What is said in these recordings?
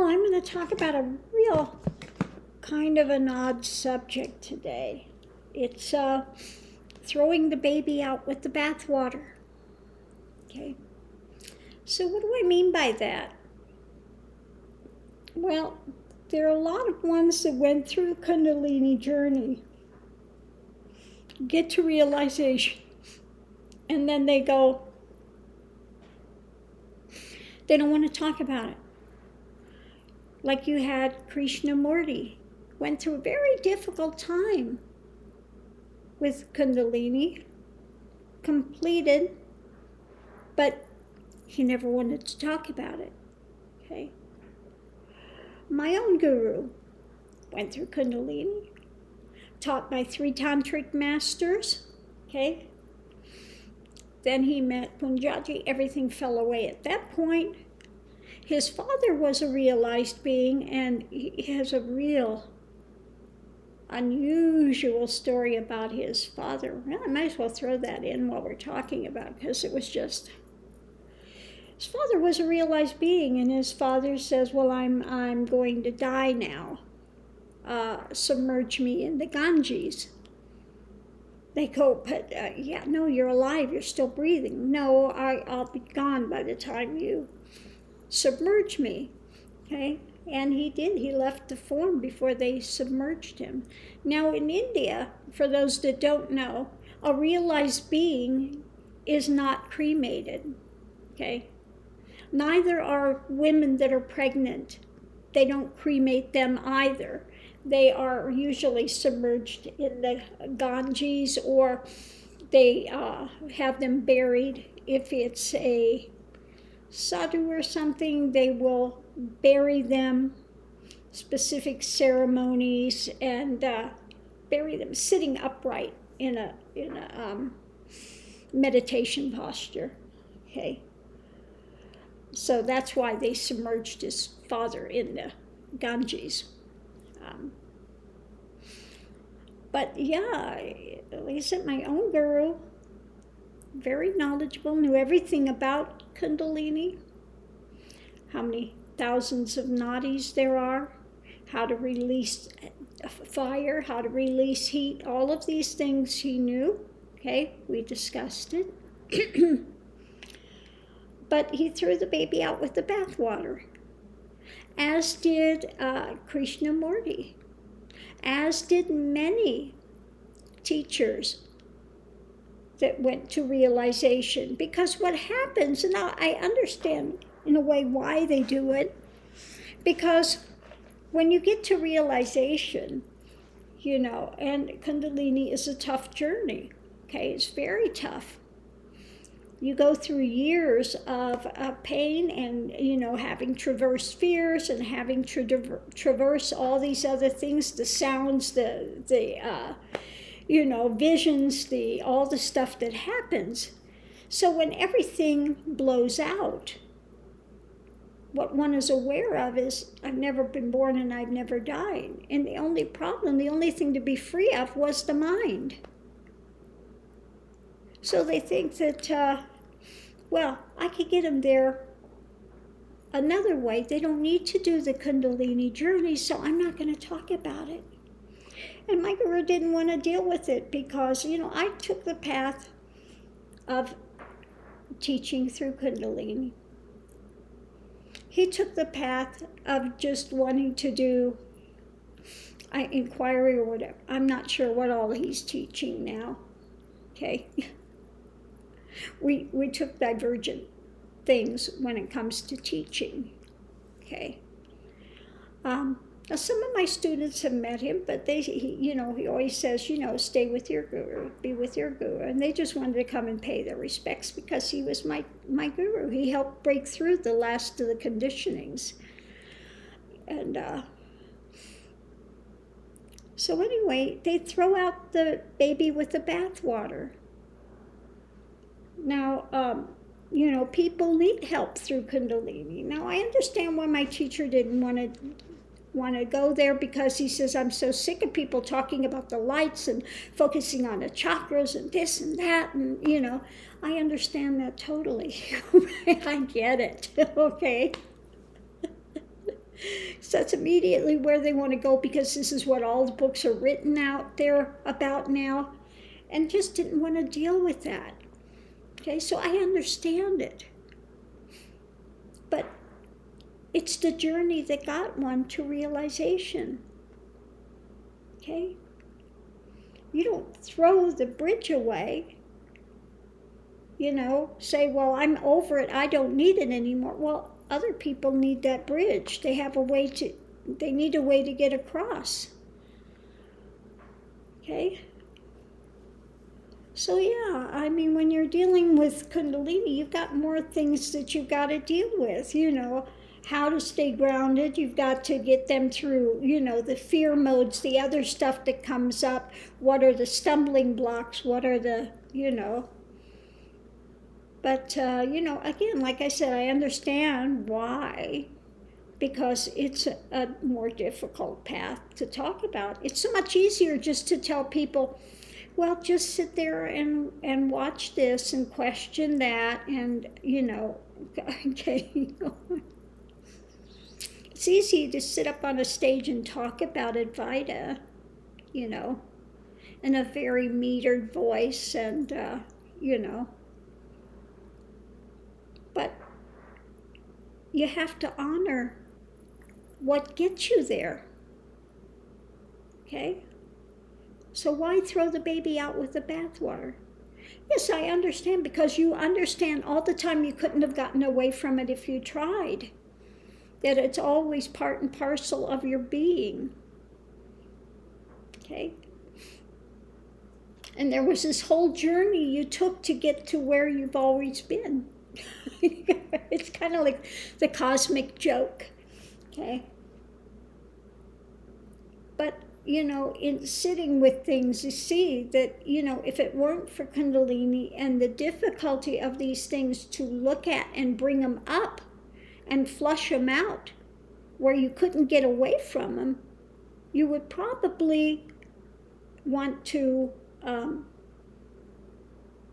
Well, I'm going to talk about a real kind of an odd subject today. It's throwing the baby out with the bathwater. Okay. So what do I mean by that? Well, there are a lot of ones that went through Kundalini journey, get to realization, and then they go, they don't want to talk about it. Like you had Krishnamurti, went through a very difficult time with Kundalini, completed, but he never wanted to talk about it. Okay. My own guru went through Kundalini, taught by 3 tantric masters. Okay. Then he met Punjaji. Everything fell away at that point. His father was a realized being, and he has a real unusual story about his father. Well, I might as well throw that in while we're talking about it, because it was just, his father was a realized being, and his father says, well, I'm going to die now. Submerge me in the Ganges. They go, but yeah, no, you're alive, you're still breathing. No, I'll be gone by the time you submerge me. Okay. And he did. He left the form before they submerged him. Now in India, for those that don't know, a realized being is not cremated. Okay? Neither are women that are pregnant. They don't cremate them either. They are usually submerged in the Ganges, or they have them buried. If it's a sadhu or something, they will bury them, specific ceremonies, and bury them sitting upright in a meditation posture. Okay. So that's why they submerged his father in the Ganges. But yeah, like I said, my own guru, very knowledgeable, knew everything about Kundalini, how many thousands of nadis there are, how to release fire, how to release heat, all of these things he knew. Okay, we discussed it. But he threw the baby out with the bathwater, as did Krishnamurti, as did many teachers that went to realization. Because what happens, and now I understand in a way why they do it, because when you get to realization, and Kundalini is a tough journey. Okay, it's very tough. You go through years of pain and, having traversed fears and having traverse all these other things, the sounds, the visions, all the stuff that happens. So when everything blows out, what one is aware of is, I've never been born and I've never died. And the only thing to be free of was the mind. So they think that, I could get them there another way. They don't need to do the Kundalini journey, so I'm not going to talk about it. And my guru didn't want to deal with it because, I took the path of teaching through Kundalini. He took the path of just wanting to do inquiry or whatever. I'm not sure what all he's teaching now. Okay. We took divergent things when it comes to teaching. Okay. Now some of my students have met him, but he always says, stay with your guru, be with your guru. And they just wanted to come and pay their respects because he was my guru. He helped break through the last of the conditionings. And so anyway, they throw out the baby with the bathwater. Now, people need help through Kundalini. Now, I understand why my teacher didn't want to go there, because he says, I'm so sick of people talking about the lights and focusing on the chakras and this and that. And, I understand that totally. I get it, okay? So that's immediately where they want to go, because this is what all the books are written out there about now, and just didn't want to deal with that. Okay, so I understand it. But it's the journey that got one to realization. Okay? You don't throw the bridge away. Say, well, I'm over it, I don't need it anymore. Well, other people need that bridge. They need a way to get across. Okay? So yeah, I mean, when you're dealing with Kundalini, you've got more things that you've got to deal with, how to stay grounded. You've got to get them through, the fear modes, the other stuff that comes up. What are the stumbling blocks? What are the, But, again, like I said, I understand why, because it's a more difficult path to talk about. It's so much easier just to tell people, well, just sit there and watch this and question that, and, okay. It's easy to sit up on a stage and talk about Advaita, in a very metered voice, and, But you have to honor what gets you there. Okay? So why throw the baby out with the bathwater? Yes, I understand, because you understand all the time you couldn't have gotten away from it if you tried. That it's always part and parcel of your being. Okay? And there was this whole journey you took to get to where you've always been. It's kind of like the cosmic joke, okay? But, in sitting with things, you see that, if it weren't for Kundalini and the difficulty of these things to look at and bring them up and flush them out where you couldn't get away from them, you would probably want to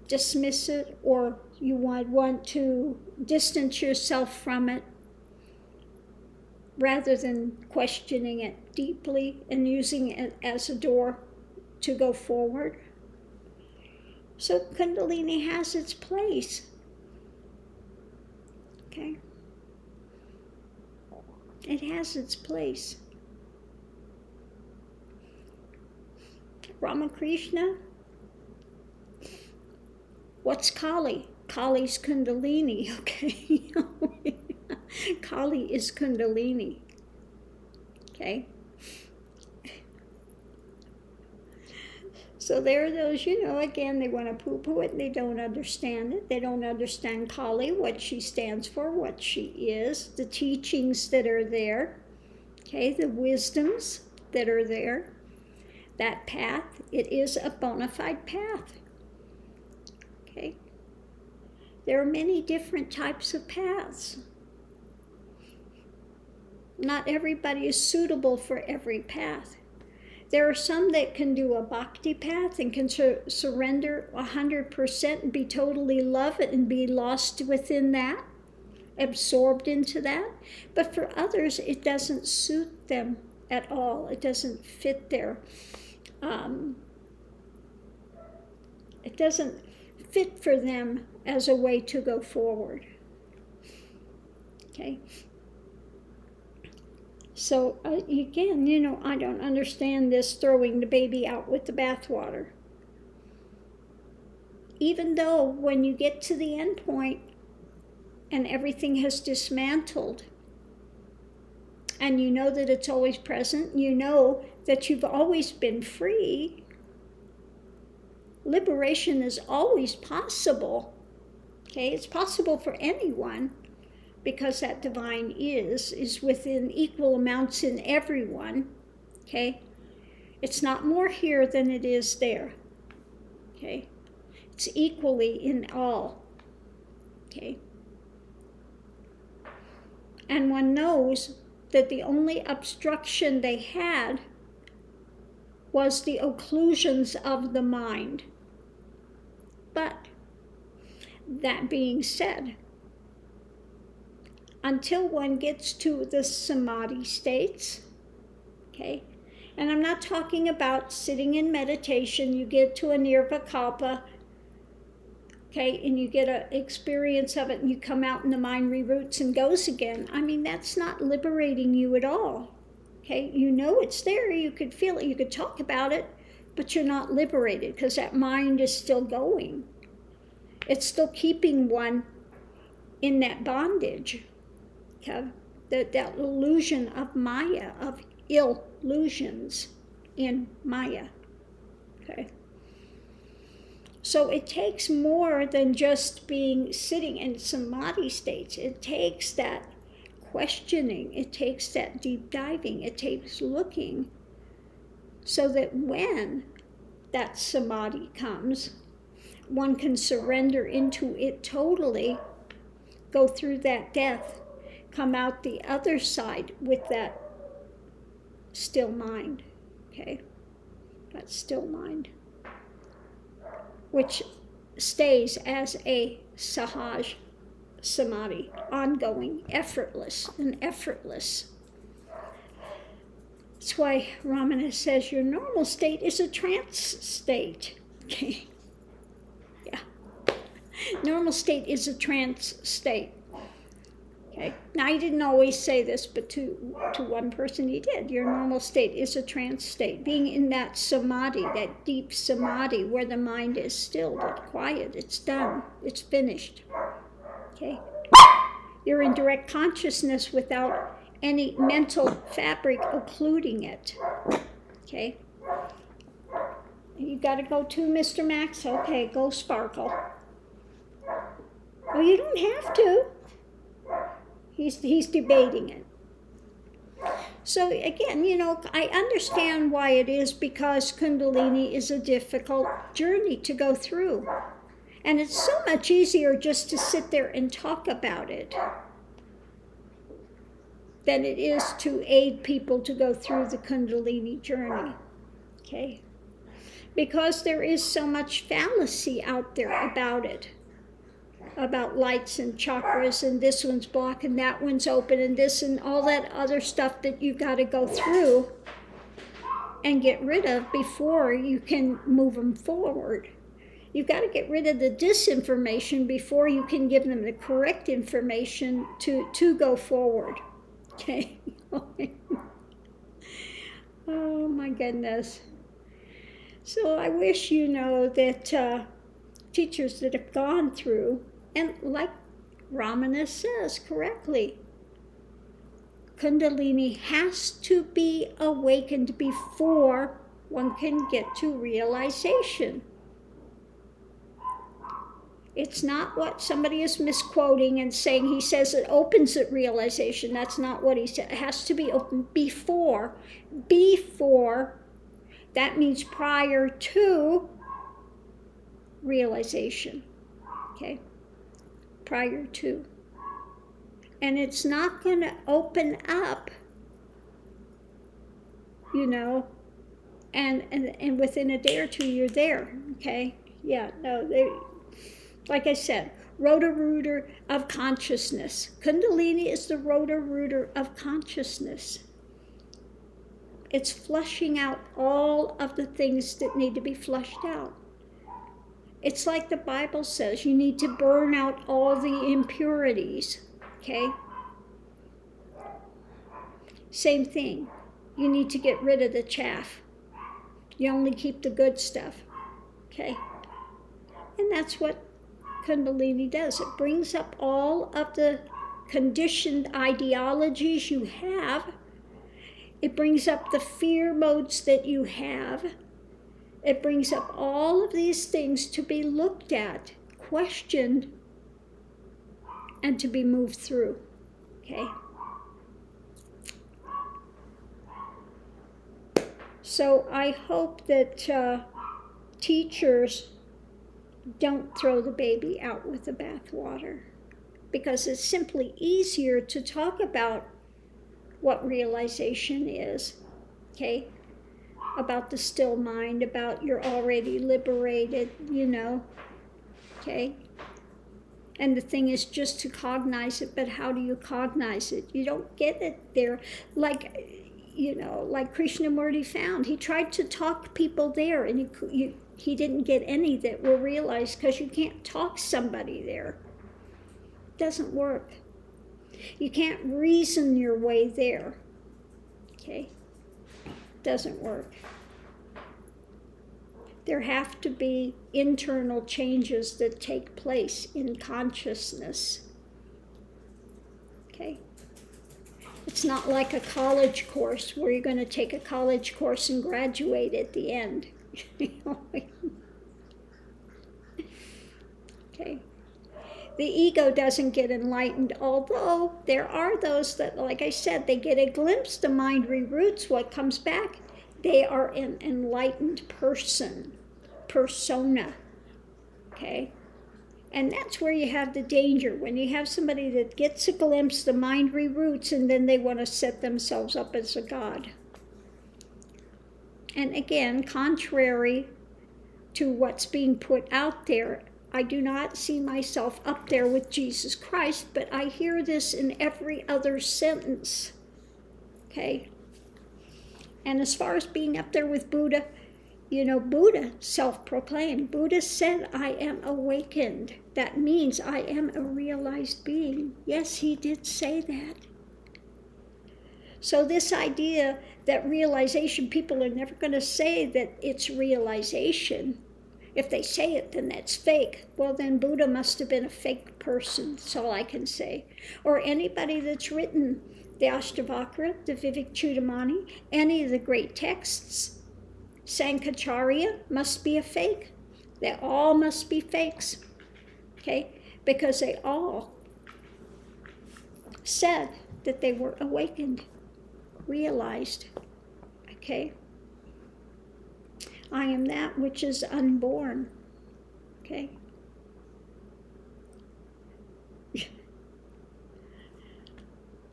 dismiss it, or you would want to distance yourself from it rather than questioning it deeply and using it as a door to go forward. So Kundalini has its place. Okay? It has its place. Ramakrishna, what's Kali? Kali's Kundalini, okay? Kali is Kundalini, okay? So there are those, again, they want to poo-poo it, they don't understand it. They don't understand Kali, what she stands for, what she is, the teachings that are there, okay, the wisdoms that are there. That path, it is a bona fide path, okay? There are many different types of paths. Not everybody is suitable for every path. There are some that can do a bhakti path and can surrender 100% and be totally love it and be lost within that, absorbed into that. But for others, it doesn't suit them at all. It doesn't fit their, it doesn't fit for them as a way to go forward. Okay? So again, I don't understand this throwing the baby out with the bathwater. Even though when you get to the end point and everything has dismantled, and you know that it's always present, you know that you've always been free, liberation is always possible. Okay, it's possible for anyone, because that divine is within equal amounts in everyone, okay? It's not more here than it is there, okay? It's equally in all, okay? And one knows that the only obstruction they had was the occlusions of the mind. But that being said, until one gets to the Samadhi states, okay? And I'm not talking about sitting in meditation, you get to a nirvikalpa, okay, and you get an experience of it and you come out and the mind reroutes and goes again. I mean, that's not liberating you at all, okay? You know it's there, you could feel it, you could talk about it, but you're not liberated because that mind is still going. It's still keeping one in that bondage, okay? That illusion of Maya, of illusions in Maya, okay? So it takes more than just sitting in Samadhi states. It takes that questioning, it takes that deep diving, it takes looking, so that when that Samadhi comes, one can surrender into it totally, go through that death, come out the other side with that still mind, okay? That still mind, which stays as a sahaj samadhi, ongoing, effortless, and effortless. That's why Ramana says your normal state is a trance state. Okay. Yeah. Normal state is a trance state. Okay. Now, he didn't always say this, but to one person he did. Your normal state is a trance state. Being in that samadhi, that deep samadhi where the mind is still but quiet. It's done. It's finished. Okay. You're in direct consciousness without any mental fabric occluding it. Okay. You got to go too, Mr. Max? Okay, go sparkle. Oh, you don't have to. He's debating it. So again, I understand why it is, because Kundalini is a difficult journey to go through. And it's so much easier just to sit there and talk about it than it is to aid people to go through the Kundalini journey, okay? Because there is so much fallacy out there about it, about lights and chakras, and this one's blocked and that one's open and this and all that other stuff that you've got to go through and get rid of before you can move them forward. You've got to get rid of the disinformation before you can give them the correct information to go forward. Okay. Oh my goodness. So I wish that teachers that have gone through, and like Ramana says correctly, Kundalini has to be awakened before one can get to realization. It's not what somebody is misquoting and saying. He says it opens at realization. That's not what he said. It has to be open before. Before, that means prior to realization. Okay? Prior to. And it's not going to open up, and within a day or two you're there. Okay? Yeah, no, like I said, rotorooter of consciousness. Kundalini is the rotorooter of consciousness. It's flushing out all of the things that need to be flushed out. It's like the Bible says, you need to burn out all the impurities, okay? Same thing. You need to get rid of the chaff. You only keep the good stuff, okay? And that's what Kundalini does. It brings up all of the conditioned ideologies you have. It brings up the fear modes that you have. It brings up all of these things to be looked at, questioned, and to be moved through. Okay? So I hope that teachers don't throw the baby out with the bathwater, because it's simply easier to talk about what realization is, okay? About the still mind, about you're already liberated, okay? And the thing is just to cognize it, but how do you cognize it? You don't get it there. Like Krishnamurti found. He tried to talk people there, and he didn't get any that were realized, because you can't talk somebody there. It doesn't work. You can't reason your way there. Okay? Doesn't work. There have to be internal changes that take place in consciousness. Okay? It's not like a college course where you're going to take a college course and graduate at the end. Okay. The ego doesn't get enlightened, although there are those that, like I said, they get a glimpse, the mind reroutes, what comes back, they are an enlightened persona, okay? And that's where you have the danger, when you have somebody that gets a glimpse, the mind reroutes, and then they want to set themselves up as a god. And again, contrary to what's being put out there, I do not see myself up there with Jesus Christ, but I hear this in every other sentence, okay? And as far as being up there with Buddha, Buddha self-proclaimed. Buddha said, I am awakened. That means I am a realized being. Yes, he did say that. So this idea that realization, people are never going to say that it's realization. If they say it, then that's fake. Well, then Buddha must have been a fake person. That's all I can say. Or anybody that's written the Ashtavakra, the Vivekchudamani, any of the great texts. Sankacharya must be a fake. They all must be fakes, okay? Because they all said that they were awakened, realized, okay? I am that which is unborn, okay?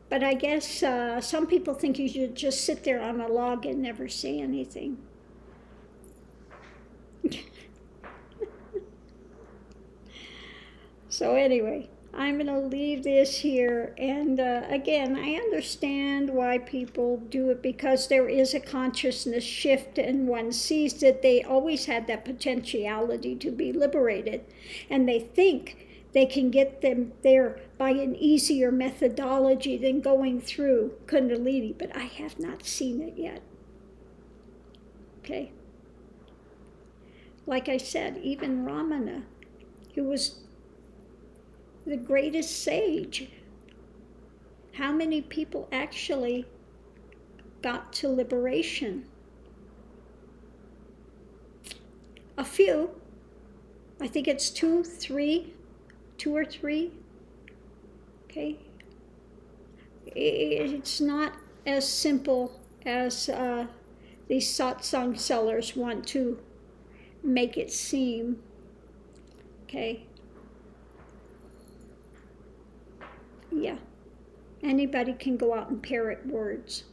But I guess some people think you should just sit there on a log and never say anything. So anyway, I'm going to leave this here. And again, I understand why people do it, because there is a consciousness shift, and one sees that they always had that potentiality to be liberated. And they think they can get them there by an easier methodology than going through Kundalini, but I have not seen it yet. Okay? Like I said, even Ramana, who was the greatest sage, how many people actually got to liberation? A few. I think it's two or three. Okay? It's not as simple as these satsang sellers want to make it seem. Okay? Yeah. Anybody can go out and parrot words.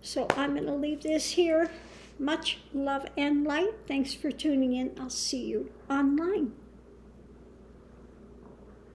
So I'm going to leave this here. Much love and light. Thanks for tuning in. I'll see you online.